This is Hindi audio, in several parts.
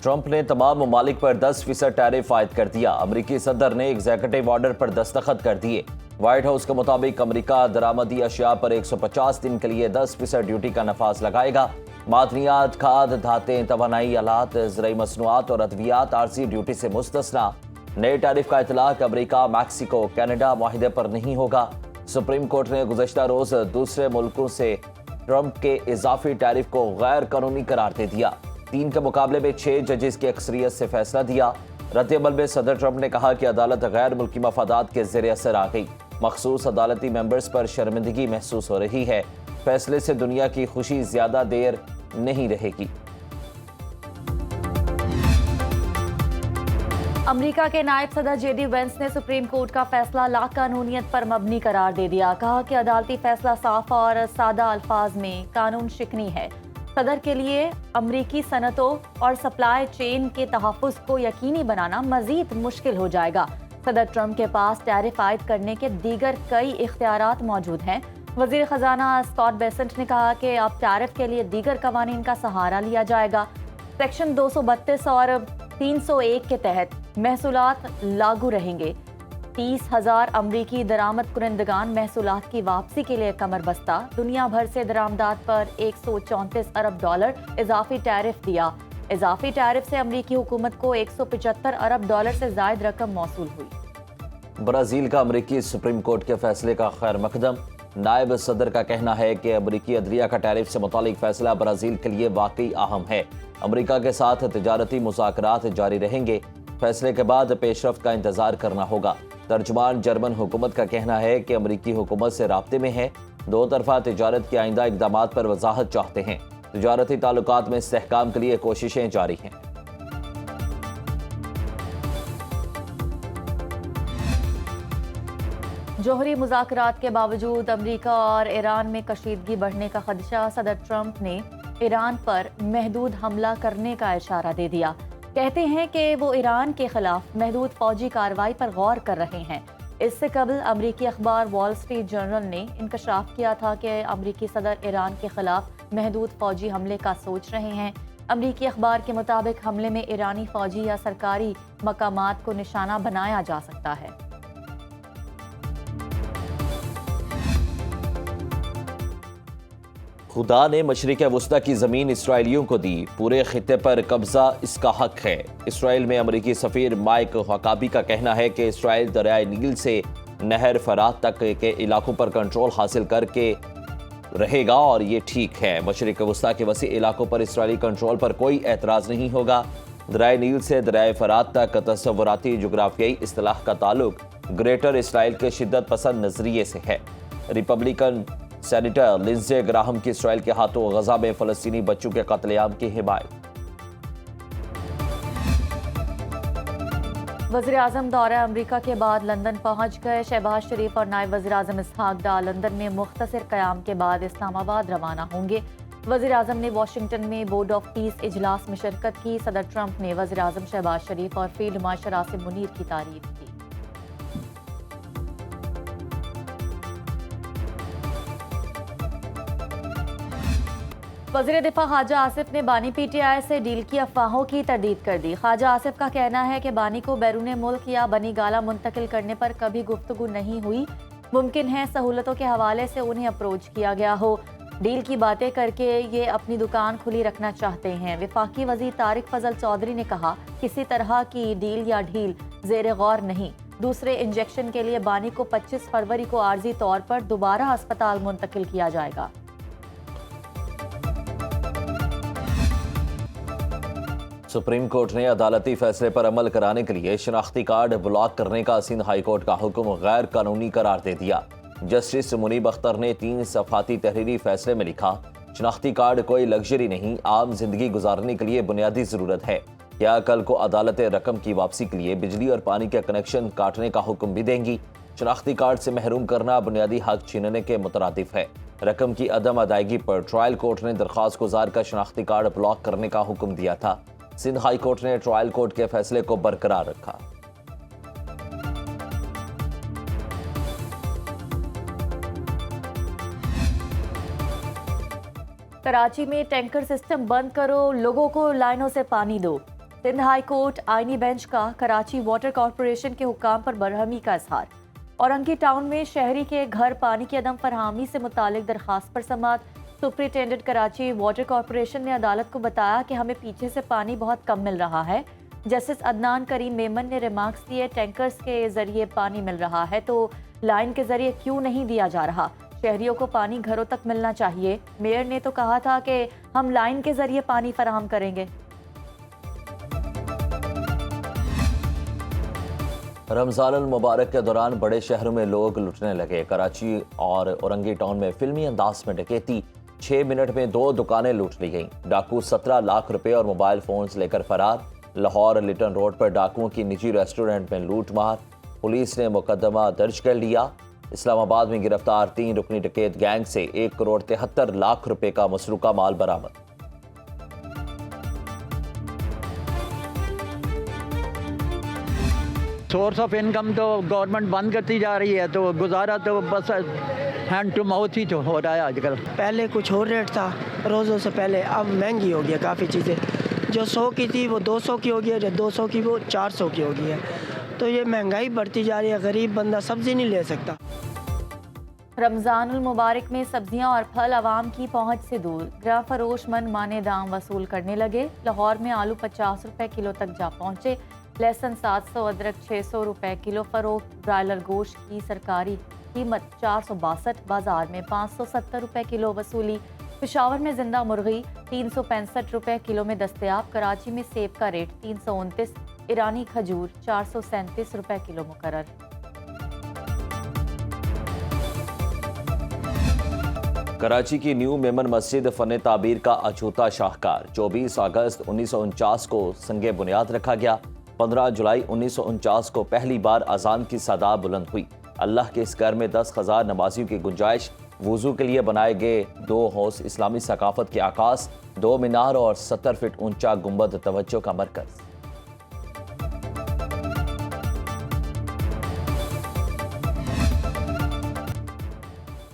ट्रंप ने तमाम ममालिक पर 10% टैरिफ आयद कर दिया। अमरीकी सदर ने एग्जीक्यूटिव ऑर्डर पर दस्तखत कर दिए। व्हाइट हाउस के मुताबिक अमरीका दरामदी अशिया पर 150 दिन के लिए 10% ड्यूटी का नफाज लगाएगा। मादनियात, खाद, धातें, तवानाई आलात, ज़राई मसनूआत और अद्वियात आर्जी ड्यूटी से मुस्तस्ना। नए टैरिफ का इतलाक अमरीका, मैक्सिको, कनाडा माहिदे पर नहीं होगा। सुप्रीम कोर्ट ने गुज़श्ता रोज दूसरे मुल्कों से ट्रंप के इजाफी टैरिफ को गैर कानूनी करार दे दिया। 3 के मुकाबले में 6 जजेस की अक्सरियत से फैसला दिया। रद्द-ए-अमल में सदर ट्रंप ने कहा कि अदालत गैर मुल्की मफादात के ज़ेर असर आ गई। मखसूस अदालती मेंबर्स पर शर्मिंदगी महसूस हो रही है। फैसले से दुनिया की खुशी ज्यादा देर नहीं रहेगी। अमेरिका के नायब सदर जेडी वेंस ने सुप्रीम कोर्ट का फैसला लाकानूनियत पर मबनी करार दे दिया। कहा कि अदालती फैसला साफ और सादा अल्फाज में कानून शिकनी है। सदर के लिए अमरीकी सनतों और सप्लाई चेन के तहफ़्फ़ुज़ को यकीनी बनाना मजीद मुश्किल हो जाएगा। सदर ट्रंप के पास टैरिफ आयद करने के दीगर कई इख्तियारात मौजूद हैं। वज़ीर ख़जाना स्कॉट बेसेंट ने कहा कि अब टैरिफ के लिए दीगर कवानीन का सहारा लिया जाएगा। सेक्शन 232 और 301 के तहत महसूलात लागू रहेंगे। 30,000 अमरीकी दरामद कुरंदगान महसूलात की वापसी के लिए कमर बस्ता। दुनिया भर से दरामदात पर 134 अरब डॉलर इजाफी टैरिफ दिया। इजाफी टैरिफ से अमरीकी हुकूमत को 175 अरब डॉलर से जायद रकम मौसूल हुई। ब्राजील का अमरीकी सुप्रीम कोर्ट के फैसले का खैर मकदम। नायब सदर का कहना है कि अमरीकी अदलिया का टैरिफ से मुतालिक फैसला ब्राजील के लिए वाकई अहम है। अमरीका के साथ तिजारती मुज़ाकरात जारी रहेंगे। फैसले के बाद पेशरफ्त का इंतजार करना होगा। तर्जुमान जर्मन हुकूमत का कहना है कि अमरीकी हुकूमत से राब्ते में है। 2 तरफा तिजारत के आइंदा इक़दाम पर वजाहत चाहते हैं। तिजारती ताल्लुकात में इस्तेहकाम के लिए कोशिशें जारी हैं। जोहरी मुज़ाकरात के बावजूद अमरीका और ईरान में कशीदगी बढ़ने का खदशा। सदर ट्रंप ने ईरान पर महदूद हमला करने का इशारा दे दिया। कहते हैं कि वो ईरान के खिलाफ महदूद फौजी कार्रवाई पर गौर कर रहे हैं। इससे कबल अमरीकी अखबार वॉल स्ट्रीट जर्नल ने इंकशाफ किया था कि अमरीकी सदर ईरान के खिलाफ महदूद फौजी हमले का सोच रहे हैं। अमरीकी अखबार के मुताबिक हमले में ईरानी फौजी या सरकारी मकामात को निशाना बनाया जा सकता है। खुदा ने मशरिक़ वुस्ता की ज़मीन इसराइलियों को दी। पूरे खित्ते पर कब्जा इसका हक है। इसराइल में अमरीकी सफ़ीर माइक हकाबी का कहना है कि इसराइल दरियाए नील से नहर फरात तक के इलाकों पर कंट्रोल हासिल करके रहेगा और ये ठीक है। मशरिक़ वुस्ता के वसी इलाकों पर इसराइली कंट्रोल पर कोई एतराज़ नहीं होगा। दरियाए नील से दरियाए फरात तक तसव्वुराती जुग्राफियाई इस्तिलाह का ताल्लुक ग्रेटर इसराइल के शिद्दत पसंद नज़रिए से है। रिपब्लिकन सेनेटर लिंडसे ग्राहम की इसराइल के हाथों गजा में फ़लस्तीनी बच्चों के कत्लेआम की हिमायत। वज़ीर आज़म दौरा अमरीका के बाद लंदन पहुंच गए। शहबाज शरीफ और नायब वज़ीर आज़म इसहाक डार लंदन में मुख्तसर क़याम के बाद इस्लामाबाद रवाना होंगे। वज़ीर आज़म ने वाशिंगटन में बोर्ड ऑफ पीस इजलास में शिरकत की। सदर ट्रंप ने वज़ीर आज़म शहबाज शरीफ और फील्ड मार्शल आसिम मुनीर की तारीफ की। वज़ीर दिफा ख्वाजा आसिफ ने बानी पीटीआई से डील की अफवाहों की तरदीद कर दी। ख्वाजा आसिफ का कहना है कि बानी को बैरून मुल्क या बनी गाला मुंतकिल करने पर कभी गुफ्तगू नहीं हुई। मुमकिन है सहूलतों के हवाले से उन्हें अप्रोच किया गया हो। डील की बातें करके ये अपनी दुकान खुली रखना चाहते हैं। वफाकी वज़ीर तारिक फजल चौधरी ने कहा, किसी तरह की डील या ढील ज़ेर गौर नहीं। दूसरे इंजेक्शन के लिए बानी को 25 फरवरी को आर्जी तौर पर दोबारा अस्पताल मुंतकिल किया जाएगा। सुप्रीम कोर्ट ने अदालती फैसले पर अमल कराने के लिए शनाख्ती कार्ड ब्लॉक करने का सिंध हाई कोर्ट का हुक्म गैर कानूनी करार दे दिया। जस्टिस मुनीब अख्तर ने 3 सफ़ाती तहरीरी फैसले में लिखा, शनाख्ती कार्ड कोई लग्जरी नहीं, आम जिंदगी गुजारने के लिए बुनियादी ज़रूरत है। क्या कल को अदालतें रकम की वापसी के लिए बिजली और पानी के कनेक्शन काटने का हुक्म भी देंगी? शनाख्ती कार्ड से महरूम करना बुनियादी हक छीनने के मुतरादिफ है। रकम की अदम अदायगी पर ट्रायल कोर्ट ने दरख्वास्त गुजार का शनाख्ती कार्ड ब्लॉक करने का हुक्म दिया था। सिंध हाई कोर्ट ने ट्रायल कोर्ट के फैसले को बरकरार रखा। कराची में टैंकर सिस्टम बंद करो, लोगों को लाइनों से पानी दो। सिंध हाई कोर्ट आईनी बेंच का कराची वाटर कॉरपोरेशन के हुक्काम पर बरहमी का इजहार। औरंगी टाउन में शहरी के घर पानी की अदम फरहमी से मुतालिक दरखास्त पर समाअत। सुप्रिंटेंडेंट कराची वाटर कॉरपोरेशन ने अदालत को बताया कि हमें पीछे से पानी बहुत कम मिल रहा है। जस्टिस अदनान करीम मेमन ने रिमार्क्स दिए, टैंकर्स के जरिए पानी मिल रहा है तो लाइन के जरिए क्यों नहीं दिया जा रहा? शहरियों को पानी घरों तक मिलना चाहिए। मेयर ने तो कहा था कि हम लाइन के जरिए पानी फराहम करेंगे। रमजान अल मुबारक के दौरान बड़े शहरों में लोग लुटने लगे। कराची और औरंगी टाउन में फिल्मी अंदाज में डकैती, 6 मिनट में 2 दुकानें लूट ली गईं। डाकू 17 लाख रुपए और मोबाइल फोन्स लेकर फरार। लाहौर लिटन रोड पर डाकुओं की निजी रेस्टोरेंट में लूट मार, पुलिस ने मुकदमा दर्ज कर लिया। इस्लामाबाद में गिरफ्तार 3 रुकनी डकैत गैंग से 1 करोड़ 73 लाख रुपए का मसरूका माल बरामद। सोर्स ऑफ इनकम तो गवर्नमेंट बंद करती जा रही है, तो गुजारा तो बस हैंड टू माउथ ही तो हो रहा है आजकल। पहले कुछ और रेट था रोज़ों से पहले, अब महंगी हो गई है काफ़ी चीज़ें। जो 100 की थी वो 200 की हो गई है, जो 200 की वो 400 की हो गई है। तो ये महंगाई बढ़ती जा रही है, गरीब बंदा सब्जी नहीं ले सकता। रमजान उल मुबारक में सब्जियां और फल आवाम की पहुंच से दूर। ग्राम फरोश मन माने दाम वसूल करने लगे। लाहौर में आलू 50 रुपए किलो तक जा पहुंचे। लहसुन 700, अदरक 600 रुपए किलो फरोख्त। ब्रायलर गोश्त की सरकारी कीमत 462, बाजार में 570 रुपए किलो वसूली। पेशावर में जिंदा मुर्गी 365 रुपए किलो में दस्तयाब। कराची में सेब का रेट 329, ईरानी खजूर 437 रुपए किलो मुकर्रर। कराची की न्यू मेमन मस्जिद फन ताबीर का अछूता शाहकार 24 अगस्त 1949 को संगे बुनियाद रखा गया। 15 जुलाई 1949 को पहली बार अजान की सदा बुलंद हुई। अल्लाह के इस घर में 10,000 नमाजियों की गुंजाइश। वुजू के लिए बनाए गए 2 हौस इस्लामी सकाफत के आकाश, 2 मीनार और 70 फीट ऊंचा गुंबद तवज्जो का मरकज।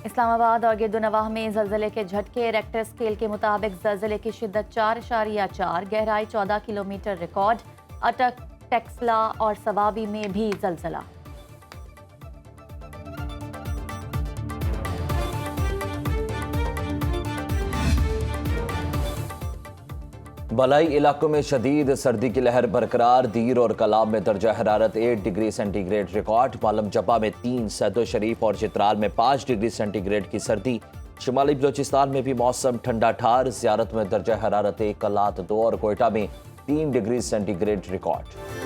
इस्लामाबाद और गिरदुनवाह में ज़लज़ले के झटके। रेक्टर स्केल के मुताबिक ज़लज़ले की शिद्दत 4.4, गहराई 14 किलोमीटर रिकॉर्ड। अटक, टेक्सला और सवाबी में भी ज़लज़ला। बलाई इलाकों में शदीद सर्दी की लहर बरकरार। दीर और कलाब में दर्जा हरारत 8 डिग्री सेंटीग्रेड रिकॉर्ड। मालम जबा में 3, सैदो शरीफ और चित्राल में 5 डिग्री सेंटीग्रेड की सर्दी। शुमाली बलोचिस्तान में भी मौसम ठंडा ठार। ज़ियारत में दर्जा हरारत 1, कलात 2 और कोयटा में 3 डिग्री सेंटीग्रेड रिकॉर्ड।